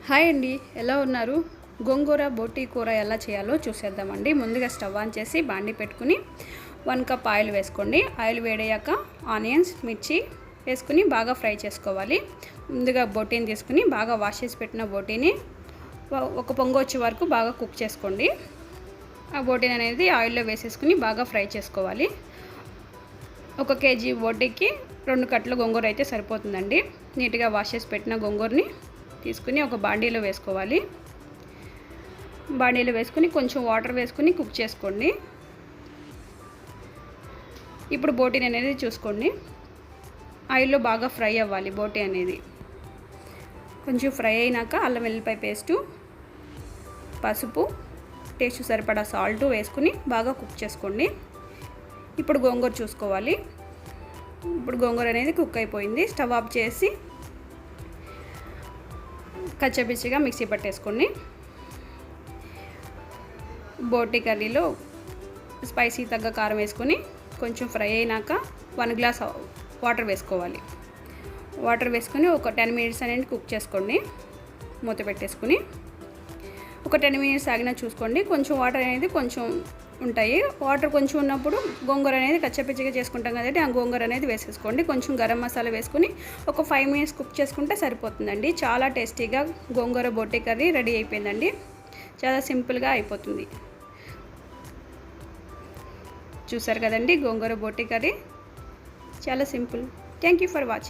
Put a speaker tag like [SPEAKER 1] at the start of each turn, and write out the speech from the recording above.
[SPEAKER 1] Hi అండి, ఎలా ఉన్నారు? గోంగూర బోటి కూర ఎలా చేయాలో చూసేద్దామండి. ముందుగా స్టవ్ ఆన్ చేసి బాండి పెట్టుకుని 1 కప్ ఆయిల్ వేసుకోండి. ఆయిల్ వేడయ్యాక ఆనియన్స్, మిర్చి వేసుకుని బాగా ఫ్రై చేసుకోవాలి. ముందుగా బోటీని తీసుకుని బాగా వాష్ చేసి పెట్టిన బోటీని ఒక పొంగు వచ్చే వరకు బాగా కుక్ చేసుకోండి. ఆ బోటీని అనేది ఆయిల్లో వేసేసుకుని బాగా ఫ్రై చేసుకోవాలి. 1 కేజీ బోటీకి 2 కట్టల గోంగూర అయితే సరిపోతుందండి. నీట్గా వాష్ చేసి పెట్టిన గోంగూరని తీసుకుని ఒక బాండీలో వేసుకోవాలి. బాండీలో వేసుకుని కొంచెం వాటర్ వేసుకుని కుక్ చేసుకోండి. ఇప్పుడు బోటీని అనేది చూసుకోండి, ఆయిల్లో బాగా ఫ్రై అవ్వాలి. బోటీ అనేది కొంచెం ఫ్రై అయినాక అల్లం వెల్లిపాయ పేస్టు, పసుపు, టేస్ట్ సరిపడా సాల్ట్ వేసుకుని బాగా కుక్ చేసుకోండి. ఇప్పుడు గోంగూర చూసుకోవాలి. ఇప్పుడు గోంగూర అనేది కుక్ అయిపోయింది. స్టవ్ ఆఫ్ చేసి కచ్చపిచ్చిగా మిక్సీ పట్టేసుకోండి. బోటి కర్రీలో స్పైసీ తగ్గ కారం వేసుకొని కొంచెం ఫ్రై అయినాక 1 గ్లాస్ వాటర్ వేసుకోవాలి. వాటర్ వేసుకొని ఒక 10 మినిట్స్ అనేది కుక్ చేసుకోండి. మూత పెట్టేసుకుని ఒక 10 మినిట్స్ ఆగినా చూసుకోండి. కొంచెం వాటర్ అనేది కొంచెం ఉంటాయి. వాటర్ కొంచెం ఉన్నప్పుడు గోంగూర అనేది కచ్చపిచ్చిగా చేసుకుంటాం కాబట్టి ఆ గోంగూర అనేది వేసేసుకోండి. కొంచెం గరం మసాలా వేసుకుని ఒక 5 మినిట్స్ కుక్ చేసుకుంటే సరిపోతుందండి. చాలా టేస్టీగా గోంగూర బోటి కర్రీ రెడీ అయిపోయిందండి. చాలా సింపుల్గా అయిపోతుంది. చూసారు కదండి, గోంగూర బోటి కర్రీ చాలా simple. Thank you for watching.